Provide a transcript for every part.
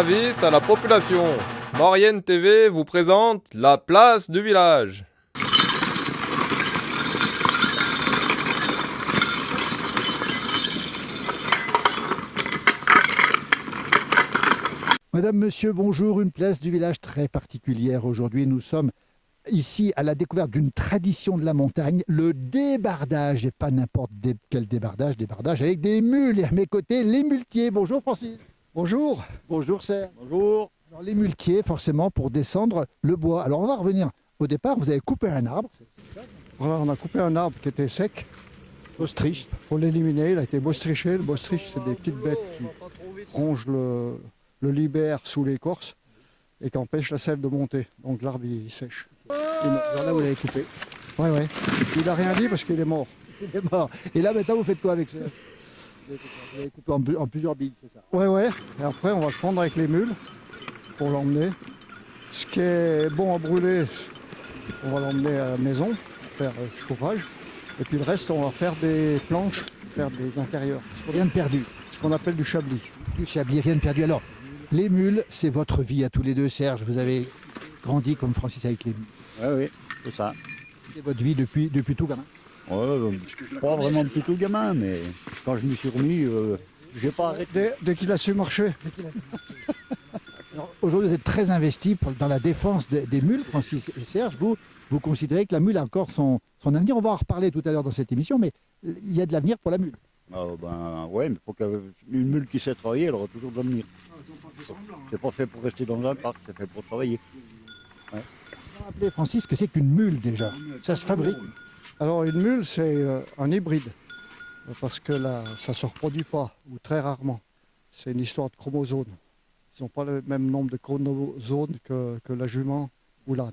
Avis à la population. Maurienne TV vous présente la place du village. Madame, monsieur, bonjour. Une place du village très particulière. Aujourd'hui, nous sommes ici à la découverte d'une tradition de la montagne, le débardage, et pas n'importe quel débardage avec des mules. Et à mes côtés, les muletiers. Bonjour Francis. Bonjour. Bonjour Serge. Bonjour. Alors, les muletiers, forcément, pour descendre le bois. Alors on va revenir. Au départ, vous avez coupé un arbre. Voilà, on a coupé un arbre qui était sec. Ostrich. Il faut l'éliminer, il a été bostriché. Le bostrich, c'est des petites bêtes qui rongent le libère sous l'écorce et qui empêchent la sève de monter. Donc l'arbre, il sèche. Alors là, vous l'avez coupé. Ouais. Il n'a rien dit parce qu'il est mort. Il est mort. Et là, maintenant, vous faites quoi avec ça? Vous l'avez coupé en plusieurs billes, c'est ça? Ouais. Et après, on va le prendre avec les mules pour l'emmener. Ce qui est bon à brûler, on va l'emmener à la maison, faire chauffage. Et puis le reste, on va faire des planches, faire des intérieurs. Rien de perdu. Ce qu'on appelle du chablis. Du chablis, rien de perdu. Alors, les mules, c'est votre vie à tous les deux, Serge. Vous avez grandi comme Francis avec les mules. Oui, c'est ça. C'est votre vie depuis tout gamin. Pas vraiment depuis tout gamin, mais quand je me suis remis, j'ai pas arrêté. Dès qu'il a su marcher. Alors, aujourd'hui, vous êtes très investis dans la défense des mules, Francis et Serge. Vous considérez que la mule a encore son avenir. On va en reparler tout à l'heure dans cette émission, mais il y a de l'avenir pour la mule. Ouais, mais pour qu'une mule qui sait travailler, elle aura toujours de l'avenir. C'est pas fait pour rester dans un parc, c'est fait pour travailler. On va rappeler, Francis, que c'est qu'une mule déjà. Ça se fabrique. Alors une mule, c'est un hybride, parce que ça ne se reproduit pas, ou très rarement. C'est une histoire de chromosomes. Ils n'ont pas le même nombre de chromosomes que la jument ou l'âne.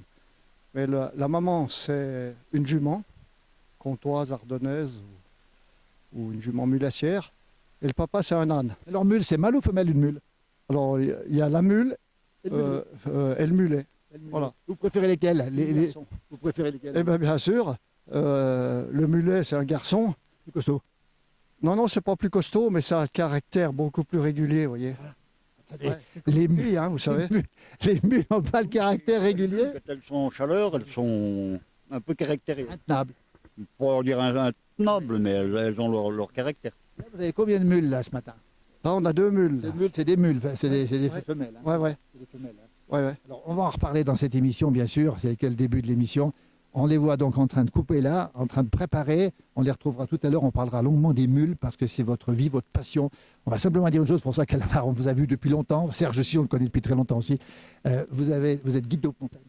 Mais la maman, c'est une jument, comtoise, ardennaise, ou une jument mulassière, et le papa, c'est un âne. Alors mule, c'est mâle ou femelle une mule? Alors il y a la mule et le mulet. Voilà. Vous préférez lesquels? Vous préférez lesquels? Eh bien sûr, le mulet, c'est un garçon. Plus costaud. Non, c'est pas plus costaud, mais ça a un caractère beaucoup plus régulier, vous voyez. Les mules, vous savez. Les mules n'ont pas le caractère régulier. Quand elles sont en chaleur, elles sont un peu caractérisées. Intenables. Pour dire intenables, mais elles ont leur caractère. Là, vous avez combien de mules là ce matin? Là, on a 2 mules. C'est des mules, c'est des femelles. Hein. Ouais. C'est des femelles, hein. Ouais. Alors, on va en reparler dans cette émission, bien sûr. C'est que le début de l'émission. On les voit donc en train de couper là, en train de préparer. On les retrouvera tout à l'heure. On parlera longuement des mules parce que c'est votre vie, votre passion. On va simplement dire une chose, François Calamar, on vous a vu depuis longtemps. Serge aussi, on le connaît depuis très longtemps aussi. Vous êtes guide de montagne.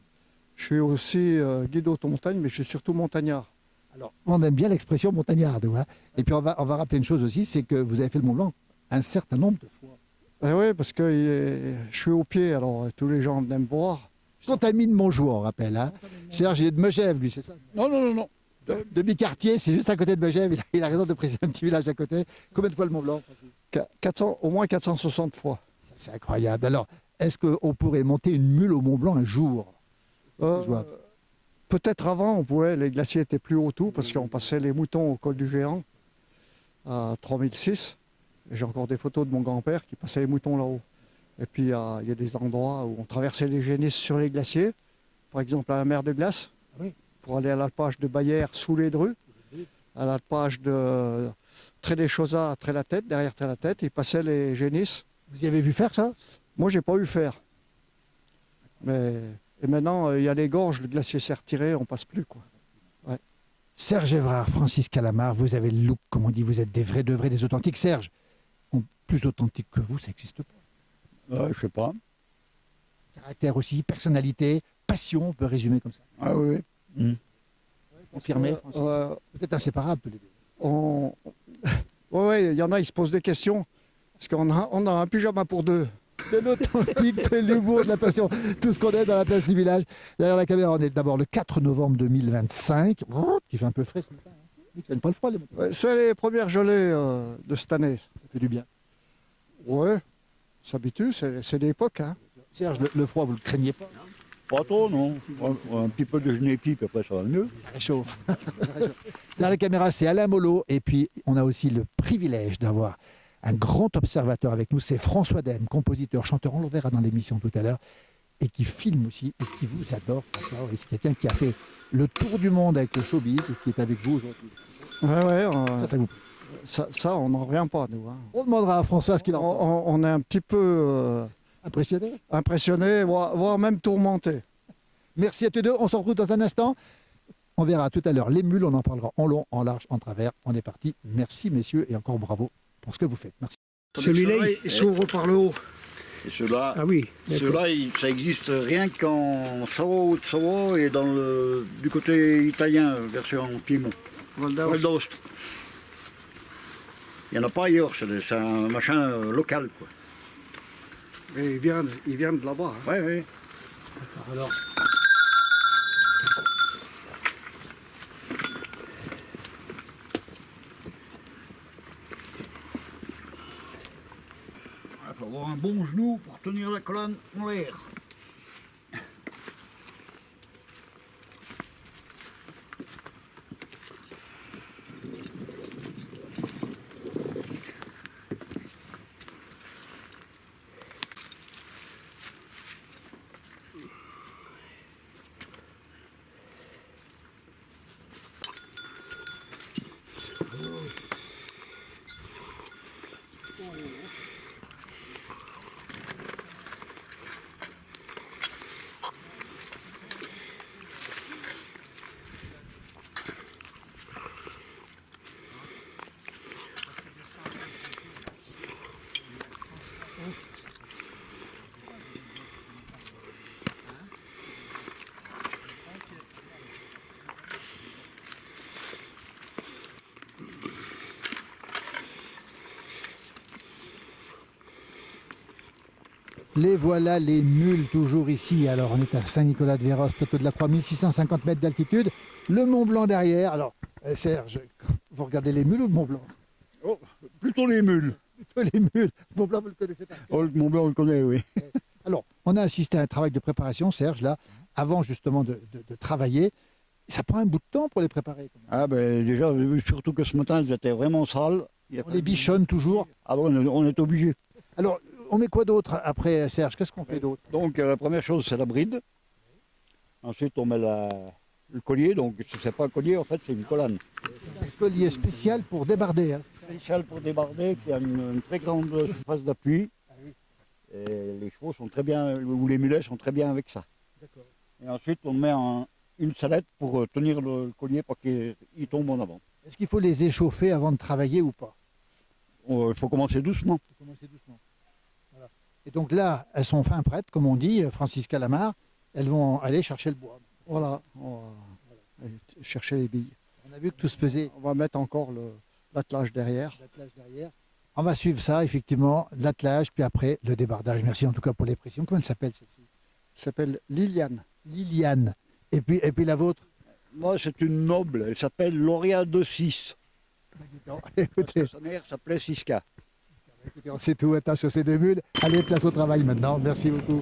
Je suis aussi guide d'auto-montagne, mais je suis surtout montagnard. Alors, on aime bien l'expression montagnarde. Hein. Et puis, on va rappeler une chose aussi, c'est que vous avez fait le Mont Blanc un certain nombre de fois. Oui, parce que je suis au pied, alors tous les gens viennent me voir. Contamine Montjoie, on rappelle. Hein. Serge, il est de Megève, lui, c'est ça? Non. De Bicartier, c'est juste à côté de Megève. Il a raison de préciser un petit village à côté. Combien de fois le Mont Blanc? 400, au moins 460 fois. Ça, c'est incroyable. Alors, est-ce qu'on pourrait monter une mule au Mont Blanc un jour? Peut-être avant, on pouvait. Les glaciers étaient plus hauts tout, parce qu'on passait les moutons au col du Géant, à 3006. J'ai encore des photos de mon grand-père qui passait les moutons là-haut. Et puis, il y a des endroits où on traversait les génisses sur les glaciers, par exemple à la mer de Glace, pour aller à l'alpage de Baillère sous les Drus, à l'alpage de Tré-des-Chozas à Tré-la-Tête, derrière Tré-la-Tête, ils passaient les génisses. Vous y avez vu faire ça? Moi, j'ai pas eu faire. Et maintenant, il y a les gorges, le glacier s'est retiré, on passe plus, quoi. Ouais. Serge Evrard, Francis Calamar, vous avez le look, comme on dit, vous êtes des vrais, des authentiques. Serge, plus authentique que vous, ça n'existe pas. Je sais pas. Caractère aussi, personnalité, passion, on peut résumer comme ça. Ah oui. Confirmé, Francis. Vous êtes inséparables tous les deux. Oui, il y en a, ils se posent des questions. Parce qu'on a un pyjama pour deux. De l'authentique, de l'humour, de la passion. Tout ce qu'on est dans la place du village. Derrière la caméra, on est d'abord le 4 novembre 2025. Qui fait un peu frais ce matin. Ils ne tiennent pas le froid, les montagnes. Ouais, c'est les premières gelées de cette année. Ça fait du bien. Oui, on s'habitue, c'est l'époque. Hein. Serge, le froid, vous ne le craignez pas? Pas trop, non. Un petit peu de genépi, puis après ça va mieux. Ça réchauffe. Derrière la caméra, c'est Alain Mollo. Et puis, on a aussi le privilège d'avoir un grand observateur avec nous. C'est François Dème, compositeur, chanteur, on le verra dans l'émission tout à l'heure, et qui filme aussi, et qui vous adore. Oui, c'est quelqu'un qui a fait le tour du monde avec le showbiz et qui est avec vous aujourd'hui. Ouais, Ça vous plaît. ça, on n'en revient pas, nous. Hein. On demandera à François ce qu'il en pense. On est un petit peu Impressionné? impressionné, voire même tourmenté. Merci à tous deux. On se retrouve dans un instant. On verra tout à l'heure les mules. On en parlera en long, en large, en travers. On est parti. Merci, messieurs, et encore bravo pour ce que vous faites. Merci. Celui-là, il s'ouvre par le haut. Et ceux-là, Ah oui, d'accord. ça existe rien qu'en Savo, Haute-Savo et du côté italien, version Piémont. Val d'Aoste. Val d'Aoste. Il n'y en a pas ailleurs, c'est un machin local, quoi. Et il vient de là-bas. Hein. Ouais, ouais. Alors, Il faut avoir un bon genou pour tenir la colonne en l'air. les voilà, les mules, toujours ici. Alors, on est à Saint-Nicolas-de-Véros, plateau de la Croix, 1650 mètres d'altitude. Le Mont Blanc derrière. Alors, Serge, vous regardez les mules ou le Mont Blanc? Oh, plutôt les mules. Plutôt les mules. Le Mont Blanc, vous le connaissez pas? Oh, le Mont Blanc, on le connaît, oui. Alors, on a assisté à un travail de préparation, Serge, là, avant justement de travailler. Ça prend un bout de temps pour les préparer. Ah ben déjà, surtout que ce matin, elles étaient vraiment sales. On les bichonne toujours. Ah bon, on est obligé. Alors, on met quoi d'autre après, Serge? Qu'est-ce qu'on fait d'autre? Donc la première chose, c'est la bride. Ensuite, on met le collier. Donc si c'est pas un collier, en fait, c'est une collane. Un collier spécial pour débarder. Hein. Spécial pour débarder, qui a une très grande surface d'appui. Et les chevaux sont très bien, ou les mulets sont très bien avec ça. Et ensuite, on met une salette pour tenir le collier pour qu'il tombe en avant. Est-ce qu'il faut les échauffer avant de travailler ou pas? Il faut commencer doucement. Voilà. Et donc là, elles sont fin prêtes, comme on dit, Francisca Lamar. Elles vont aller chercher le bois. Voilà, on va aller chercher les billes. On a vu que tout se faisait. On va mettre encore l'attelage derrière. On va suivre ça, effectivement, l'attelage, puis après le débardage. Merci en tout cas pour les précisions. Comment elle s'appelle celle-ci? Elle s'appelle Liliane. Liliane. Et puis la vôtre? Moi, c'est une noble. Elle s'appelle Lauria de 6. Écoutez, Sa mère s'appelait Siska. on sait tout, attention ces deux mules. Allez, place au travail maintenant. Merci beaucoup.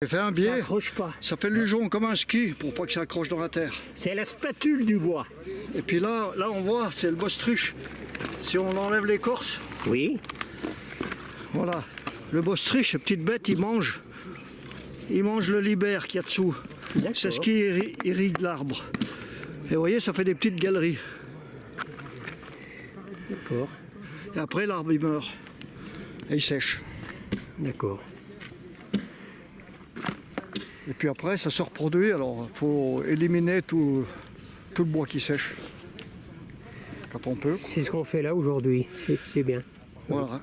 J'ai fait un Ça biais, accroche pas. ça fait lugeon comme un ski pour pas que ça accroche dans la terre. C'est la spatule du bois. Et puis là on voit, c'est le bostruche. Si on enlève l'écorce, Oui. voilà. Le bostruche, cette petite bête, il mange le libère qu'il y a dessous. C'est ce qui irrigue l'arbre. Et vous voyez, ça fait des petites galeries. D'accord, Et après, l'arbre, il meurt. Et il sèche. d'accord. Et puis après, ça se reproduit. Alors, il faut éliminer tout le bois qui sèche. Quand on peut. C'est ce qu'on fait là aujourd'hui, c'est bien. Voilà.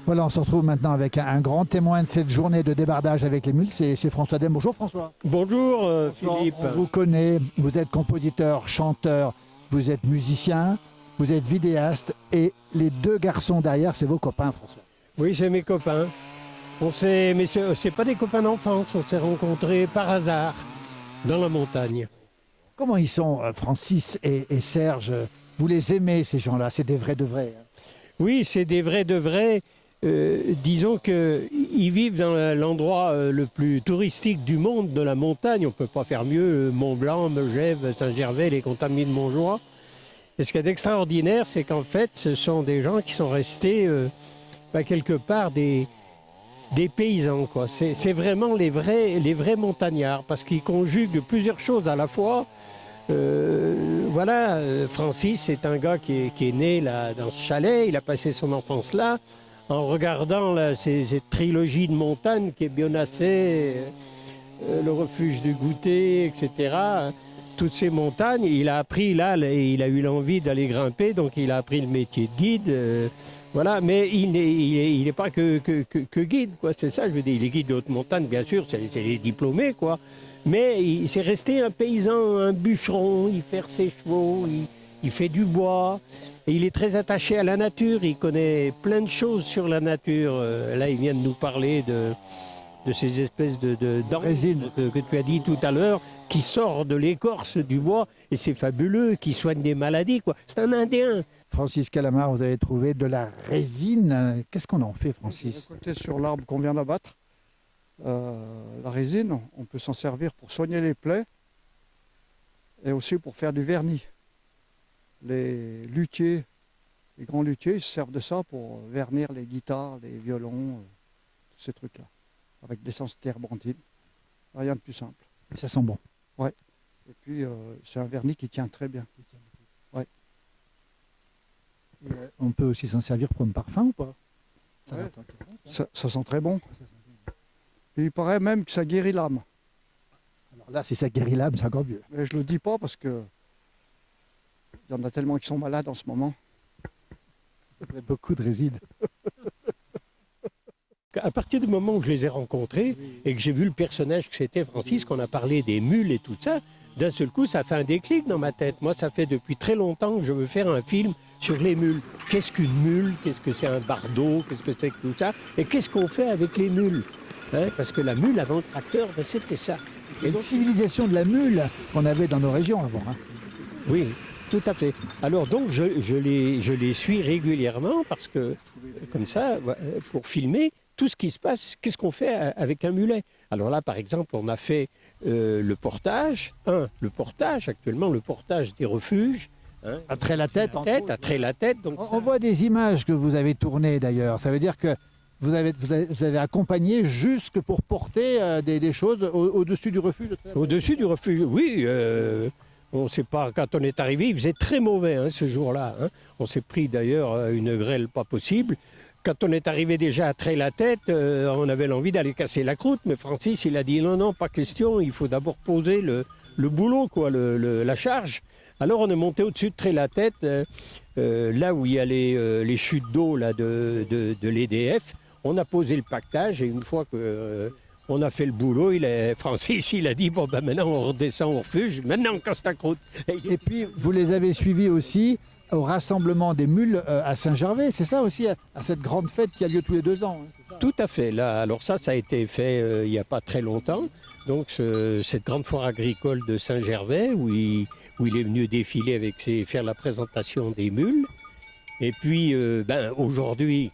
Voilà, on se retrouve maintenant avec un grand témoin de cette journée de débardage avec les mules, c'est François Dème. Bonjour François. Bonjour Philippe. On vous connaît, vous êtes compositeur, chanteur, vous êtes musicien, vous êtes vidéaste et les deux garçons derrière, c'est vos copains François. Oui, c'est mes copains. Mais c'est pas des copains d'enfance, on s'est rencontrés par hasard dans la montagne. Comment ils sont Francis et Serge? Vous les aimez ces gens-là, c'est des vrais de vrais. Hein. Oui, c'est des vrais de vrais. Disons qu'ils vivent dans l'endroit le plus touristique du monde, de la montagne. On ne peut pas faire mieux. Mont-Blanc, Megève, Saint-Gervais, les Contamines de Montjoie. Et ce qui est extraordinaire, c'est qu'en fait, ce sont des gens qui sont restés quelque part des paysans, quoi. C'est vraiment les vrais montagnards, parce qu'ils conjuguent plusieurs choses à la fois. Francis, c'est un gars qui est né là, dans ce chalet, il a passé son enfance là, en regardant là, cette trilogie de montagnes qui est Bionacé, le refuge du goûter, etc. Toutes ces montagnes, il a appris là, il a eu l'envie d'aller grimper, donc il a appris le métier de guide. Mais il n'est pas que guide, quoi. C'est ça, je veux dire. Il est guide de haute montagne, bien sûr, c'est les diplômés, quoi. Mais il s'est resté un paysan, un bûcheron, il fait ses chevaux, il fait du bois. Et il est très attaché à la nature, il connaît plein de choses sur la nature. Là, il vient de nous parler de ces espèces de résine que tu as dit tout à l'heure, qui sort de l'écorce du bois, et c'est fabuleux, qui soigne des maladies, quoi. C'est un Indien. Francis Calamar, vous avez trouvé de la résine. Qu'est-ce qu'on en fait, Francis? Côté sur l'arbre qu'on vient d'abattre, la résine, on peut s'en servir pour soigner les plaies et aussi pour faire du vernis. Les luthiers, les grands luthiers, ils se servent de ça pour vernir les guitares, les violons, tous ces trucs-là, avec l'essence terbentine. Rien de plus simple. Et ça sent bon. Ouais. Et puis, c'est un vernis qui tient très bien. Ouais. Et, on peut aussi s'en servir pour un parfum ou pas? Ouais. Ça sent très bon. Et il paraît même que ça guérit l'âme. Alors là, si ça guérit l'âme, c'est encore mieux. Mais je ne le dis pas parce que il y en a tellement qui sont malades en ce moment. Il y a beaucoup de résine. À partir du moment où je les ai rencontrés et que j'ai vu le personnage que c'était Francis, qu'on a parlé des mules et tout ça, d'un seul coup, ça fait un déclic dans ma tête. Moi, ça fait depuis très longtemps que je veux faire un film sur les mules. Qu'est-ce qu'une mule? Qu'est-ce que c'est un bardeau? Qu'est-ce que c'est que tout ça? Et qu'est-ce qu'on fait avec les mules? Parce que la mule avant le tracteur, c'était ça. Et une civilisation de la mule qu'on avait dans nos régions avant. Hein. Oui, tout à fait. Alors donc, je les suis régulièrement parce que, comme ça, pour filmer tout ce qui se passe, qu'est-ce qu'on fait avec un mulet? Alors là, par exemple, on a fait le portage, actuellement, le portage des refuges. À Trait-la-Tête. À Trait-la-Tête. Donc on voit des images que vous avez tournées d'ailleurs. Ça veut dire que vous avez accompagné jusque pour porter des choses au-dessus du refuge. Au-dessus du refuge, oui. On ne sait pas, quand on est arrivé, il faisait très mauvais ce jour-là. On s'est pris d'ailleurs une grêle pas possible. Quand on est arrivé déjà à Trait-la-Tête, on avait l'envie d'aller casser la croûte, mais Francis, il a dit non, pas question, il faut d'abord poser le boulot, quoi, la charge. Alors on est monté au-dessus de Trait-la-Tête, là où il y a les chutes d'eau là, de l'EDF. On a posé le pactage et une fois que on a fait le boulot, Francis il a dit bon ben maintenant on redescend au refuge, maintenant on casse la croûte. Et puis, vous les avez suivis aussi au rassemblement des mules à Saint-Gervais, c'est ça aussi, à cette grande fête qui a lieu tous les 2 ans. Hein, c'est ça. Tout à fait. Là, alors ça a été fait il n'y a pas très longtemps. Donc cette grande foire agricole de Saint-Gervais où il est venu défiler faire la présentation des mules. Et puis aujourd'hui,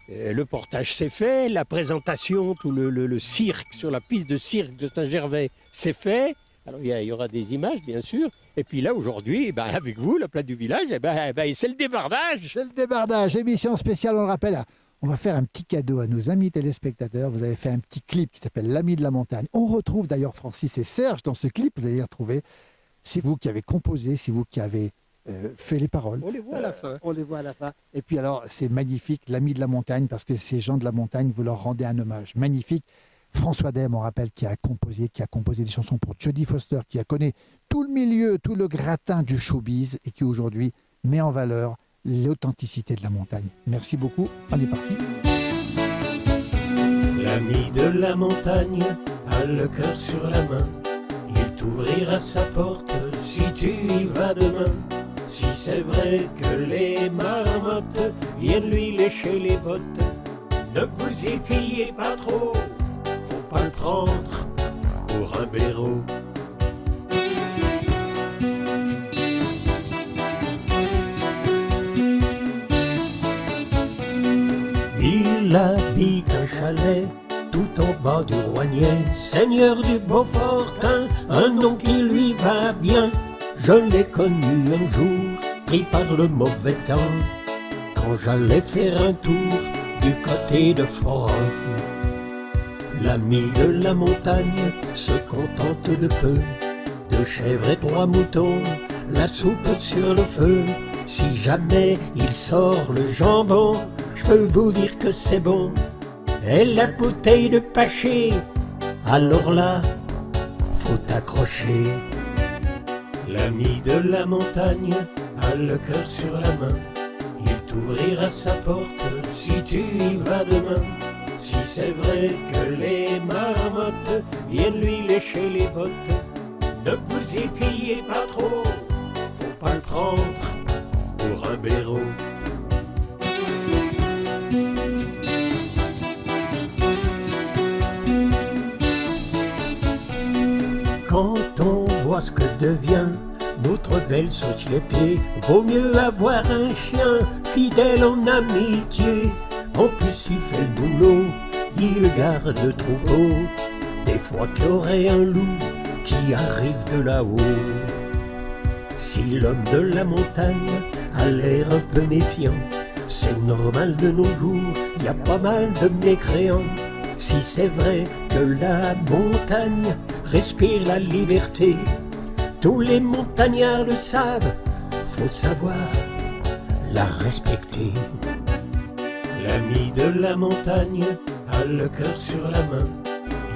le portage s'est fait, la présentation, tout le cirque sur la piste de cirque de Saint-Gervais s'est fait. Alors il y aura des images bien sûr. Et puis là aujourd'hui, avec vous, la place du village, c'est le débardage. C'est le débardage, émission spéciale, on le rappelle. On va faire un petit cadeau à nos amis téléspectateurs. Vous avez fait un petit clip qui s'appelle L'ami de la montagne. On retrouve d'ailleurs Francis et Serge dans ce clip, vous allez les retrouver. C'est vous qui avez composé, c'est vous qui avez fait les paroles. On les voit à la fin. On les voit à la fin. Et puis alors, c'est magnifique, l'ami de la montagne, parce que ces gens de la montagne, vous leur rendez un hommage magnifique. François Dem, on rappelle, qui a composé des chansons pour Jodie Foster, qui a connu tout le milieu, tout le gratin du showbiz et qui aujourd'hui met en valeur l'authenticité de la montagne. Merci beaucoup, on est parti. L'ami de la montagne a le cœur sur la main. Il t'ouvrira sa porte si tu y vas demain. Si c'est vrai que les marmottes viennent lui lécher les bottes, ne vous y fiez pas trop, faut pas le prendre pour un blaireau. Il habite un chalet tout en bas du Roignet, seigneur du Beaufortin, un nom qui lui va bien. Je l'ai connu un jour, pris par le mauvais temps, quand j'allais faire un tour du côté de Foran. L'ami de la montagne se contente de peu, 2 chèvres et 3 moutons, la soupe sur le feu. Si jamais il sort le jambon, je peux vous dire que c'est bon. Et la bouteille de pâché, alors là, faut accrocher. L'ami de la montagne a le cœur sur la main. Il t'ouvrira sa porte si tu y vas demain. Si c'est vrai que les marmottes viennent lui lécher les bottes, ne vous y fiez pas trop, faut pas le prendre pour un blaireau. Quand on voit ce que devient notre belle société, vaut mieux avoir un chien fidèle en amitié. En plus il fait le boulot, il garde le troupeau. Des fois qu'il y aurait un loup qui arrive de là-haut. Si l'homme de la montagne a l'air un peu méfiant, c'est normal de nos jours, y a pas mal de mécréants. Si c'est vrai que la montagne respire la liberté, tous les montagnards le savent, faut savoir la respecter. L'ami de la montagne a le cœur sur la main.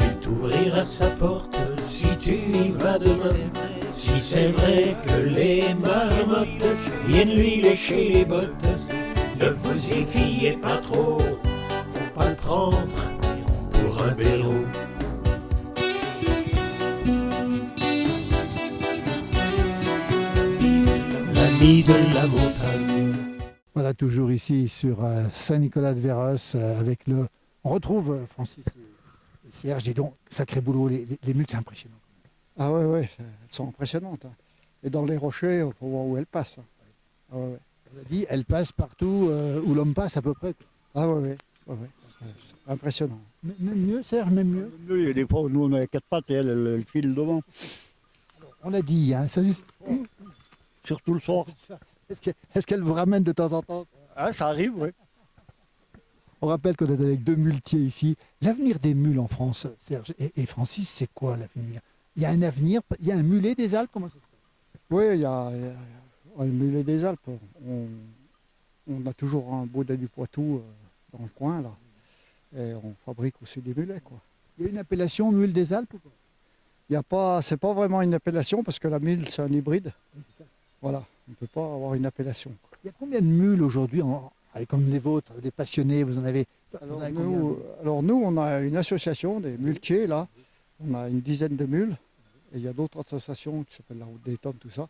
Il t'ouvrira sa porte si tu y vas demain. Si c'est vrai que les marmottes viennent lui lécher les bottes, ne vous y fiez pas trop, faut pas le prendre pour un blaireau. L'ami de la montagne. Voilà, toujours ici sur Saint-Nicolas-de-Véros avec le... On retrouve Francis et Serge, dis donc, sacré boulot, les mules, c'est impressionnant. Ah ouais, elles sont impressionnantes. Hein. Et dans les rochers, il faut voir où elles passent. Hein. Ah ouais. On a dit, elles passent partout où l'homme passe à peu près. Ah ouais. C'est impressionnant. Même mieux, Serge, même mieux. Il y a des fois, nous on a 4 pattes et elle file devant. On l'a dit, hein, ça, Surtout le soir. est-ce qu'elle vous ramène de temps en temps? Ah, ça arrive, oui. On rappelle qu'on est avec 2 muletiers ici. L'avenir des mules en France, Serge et Francis, c'est quoi l'avenir? Il y a un avenir, il y a un mulet des Alpes, comment ça se passe? Oui, il y a un mulet des Alpes. On a toujours un Baudet du Poitou dans le coin, là. Et on fabrique aussi des mulets, quoi. Il y a une appellation mule des Alpes ou quoi? Il y a pas, c'est pas vraiment une appellation parce que la mule, c'est un hybride. Oui, c'est ça. Voilà, on ne peut pas avoir une appellation. Il y a combien de mules aujourd'hui comme les vôtres, des passionnés, vous en avez... Alors vous avez nous, on a une association des muletiers, là. On a une dizaine de mules. Et il y a d'autres associations qui s'appellent la Route des Tomes, tout ça.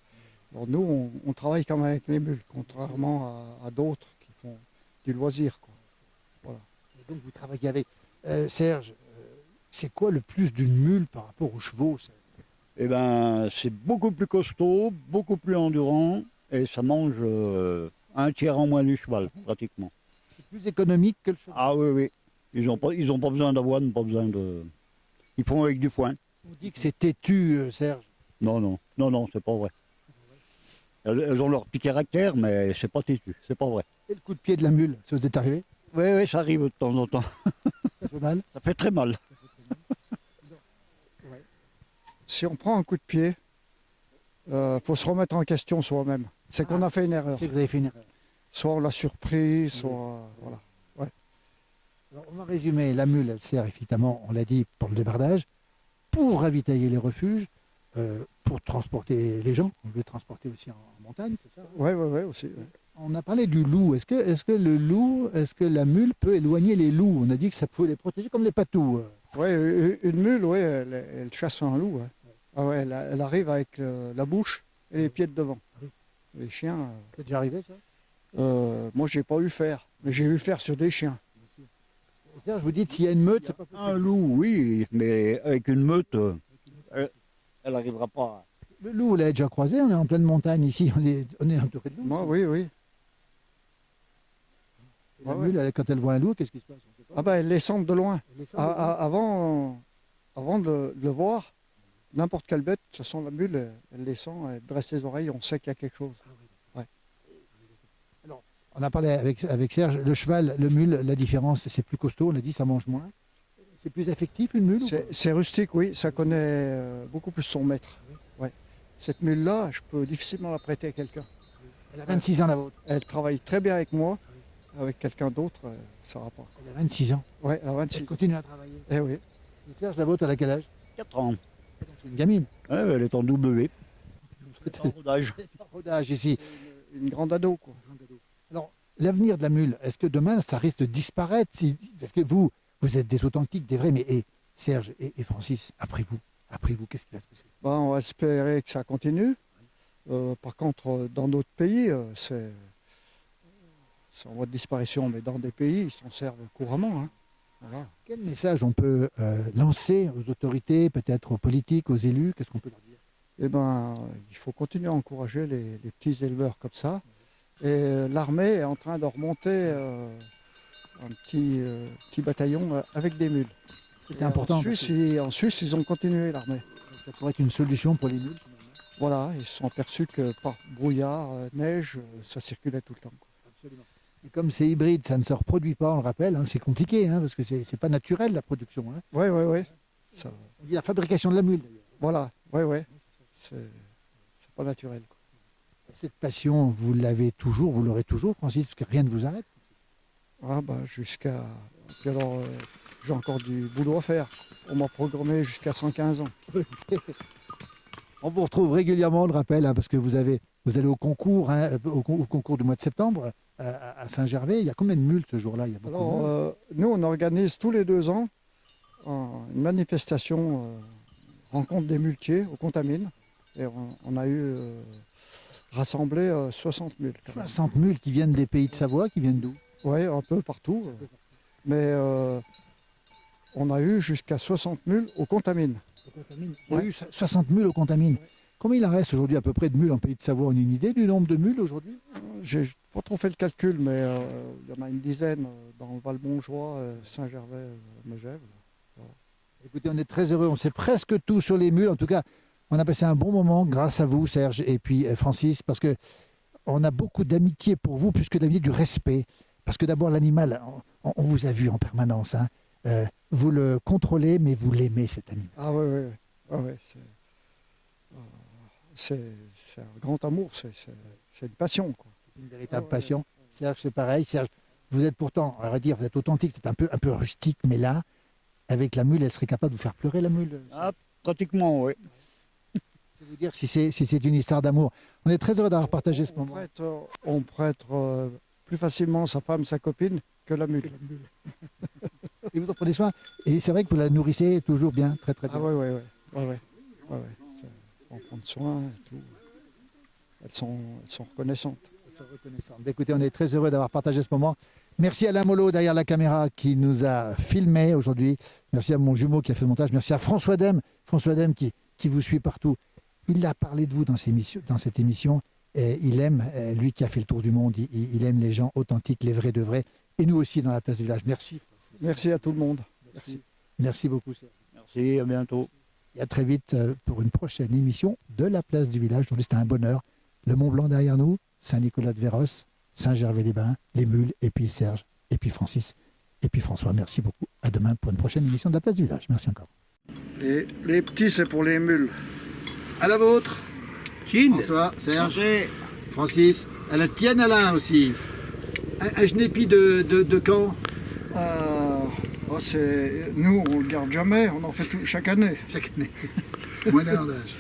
Alors nous, on travaille quand même avec les mules, contrairement à d'autres qui font du loisir, quoi. Donc vous travaillez avec... Serge, c'est quoi le plus d'une mule par rapport aux chevaux, Serge? Eh ben, c'est beaucoup plus costaud, beaucoup plus endurant, et ça mange un tiers en moins du cheval, pratiquement. C'est plus économique que le cheval. Ah oui, oui. Ils n'ont pas besoin d'avoine, pas besoin de... Ils font avec du foin. On dit que c'est têtu, Serge. Non, c'est pas vrai. Elles ont leur petit caractère, mais c'est pas têtu, c'est pas vrai. Et le coup de pied de la mule, ça vous est arrivé? Oui, ça arrive de temps en temps. Ça fait mal? Ça fait très mal. Si on prend un coup de pied, faut se remettre en question soi-même. C'est qu'on a fait une erreur. C'est que vous avez fait une erreur. Soit on l'a surpris, soit... voilà. Alors, on va résumer. La mule, elle sert évidemment, on l'a dit, pour le débardage, pour ravitailler les refuges, pour transporter les gens. On veut transporter aussi en montagne, c'est ça? Oui, aussi. Ouais. On a parlé du loup. Est-ce que la mule peut éloigner les loups? On a dit que ça pouvait les protéger comme les patous. Ouais, une mule, ouais, elle chasse un loup. Ouais. Ah ouais, elle arrive avec la bouche et les pieds de devant. Les chiens, C'est déjà arrivé, ça? moi, j'ai pas eu faire, mais j'ai eu faire sur des chiens. Serge, vous dites s'il y a une meute, c'est pas possible. Un loup, oui, mais avec une meute, elle n'arrivera pas. Le loup, on l'a déjà croisé, on est en pleine montagne ici, on est entouré de loups. Moi, oui. La mule, quand elle voit un loup, qu'est-ce qui se passe? On sait pas. Ah ben, elle les sent de loin. Elle les sent de loin. Avant de le voir, n'importe quelle bête, de toute façon, la mule, elle les sent, elle dresse les oreilles, on sait qu'il y a quelque chose. On a parlé avec Serge, le cheval, le mule, la différence, c'est plus costaud, on a dit, ça mange moins. C'est plus affectif, une mule? C'est rustique, oui, ça connaît beaucoup plus son maître. Ouais. Cette mule-là, je peux difficilement la prêter à quelqu'un. Elle a 26 ans, la vôtre. Elle travaille très bien avec moi, avec quelqu'un d'autre, ça ne va pas. Elle a 26 ans. Ouais, elle a Elle 26. continue à travailler. Eh oui. Et Serge, la vôtre, elle a quel âge? 4 ans. C'est une gamine. Ouais, elle est en W. En rodage. Rodage ici. Une grande ado, quoi. Alors, l'avenir de la mule, est-ce que demain, ça risque de disparaître parce que vous êtes des authentiques, des vrais, mais Serge et Francis, après vous, qu'est-ce qui va se passer? Ben, on va espérer que ça continue. Par contre, dans d'autres pays, c'est en voie de disparition, mais dans des pays, ils s'en servent couramment. Hein. Voilà. Quel message on peut lancer aux autorités, peut-être aux politiques, aux élus? Qu'est-ce qu'on peut leur dire? Eh ben, il faut continuer à encourager les petits éleveurs comme ça. Et l'armée est en train de remonter un petit bataillon avec des mules. C'était important. En Suisse, ils ont continué l'armée. Ça pourrait être une solution pour les mules. Voilà, ils se sont aperçus que par brouillard, neige, ça circulait tout le temps. Absolument. Et comme c'est hybride, ça ne se reproduit pas, on le rappelle, hein, c'est compliqué, hein, parce que c'est pas naturel la production. Hein. Oui. On dit la fabrication de la mule, d'ailleurs. Voilà, oui. C'est pas naturel. Quoi. Cette passion, vous l'avez toujours, vous l'aurez toujours, Francis, parce que rien ne vous arrête. Ah bah jusqu'à... Puis alors, j'ai encore du boulot à faire. On m'a programmé jusqu'à 115 ans. On vous retrouve régulièrement, on le rappelle, hein, parce que vous allez au concours, hein, au concours du mois de septembre à Saint-Gervais. Il y a combien de mules ce jour-là? Il y a beaucoup de mules. Alors, nous, on organise tous les 2 ans une manifestation rencontre des muletiers au Contamine. Et on a eu rassemblé 60 mules. 60 mules qui viennent des pays de Savoie, qui viennent d'où? Oui, un peu partout. Mais on a eu jusqu'à 60 mules au Contamine. Il y a eu 60 mules au Contamine. Combien il en reste aujourd'hui à peu près de mules en pays de Savoie? On a une idée du nombre de mules aujourd'hui? J'ai pas trop fait le calcul, mais il y en a une dizaine dans le Val-Montjoie, Saint-Gervais, Megève. Voilà. Écoutez, on est très heureux, on sait presque tout sur les mules. En tout cas, on a passé un bon moment grâce à vous, Serge, et puis Francis, parce que on a beaucoup d'amitié pour vous, plus que d'amitié, du respect. Parce que d'abord, l'animal, on vous a vu en permanence. Hein. Vous le contrôlez, mais vous l'aimez, cet animal. Ah oui. C'est un grand amour, c'est une passion. Quoi. C'est une véritable passion. Serge, c'est pareil. Serge, vous êtes pourtant, on va dire, vous êtes authentique, vous êtes un peu rustique, mais là, avec la mule, elle serait capable de vous faire pleurer, la mule. Ah, pratiquement, oui. C'est vous dire si c'est une histoire d'amour. On est très heureux d'avoir partagé ce moment. On prête plus facilement sa femme, sa copine que la mule. Et vous en prenez soin. Et c'est vrai que vous la nourrissez toujours bien, très très bien. Ah ouais. On prend soin et tout. Elles sont reconnaissantes. Écoutez, on est très heureux d'avoir partagé ce moment. Merci à Alain Mollo derrière la caméra qui nous a filmé aujourd'hui. Merci à mon jumeau qui a fait le montage. Merci à François Dem qui vous suit partout. Il a parlé de vous dans cette émission. Et il aime, lui qui a fait le tour du monde, il aime les gens authentiques, les vrais de vrais. Et nous aussi dans la place du village. Merci. Merci à tout le monde. Merci beaucoup. Merci, à bientôt. Et à très vite pour une prochaine émission de la place du village. Aujourd'hui, c'était un bonheur. Le Mont Blanc derrière nous, Saint-Nicolas-de-Véros, Saint-Gervais-les-Bains, les Mules, et puis Serge, et puis Francis, et puis François. Merci beaucoup. À demain pour une prochaine émission de la place du village. Merci encore. Et les petits, c'est pour les mules. À la vôtre. Chine. François, Serge, Francis. À la tienne, Alain aussi. Un genépi de quand? Nous, on ne le garde jamais, on en fait chaque année. Chaque année. Moins d'un an d'âge.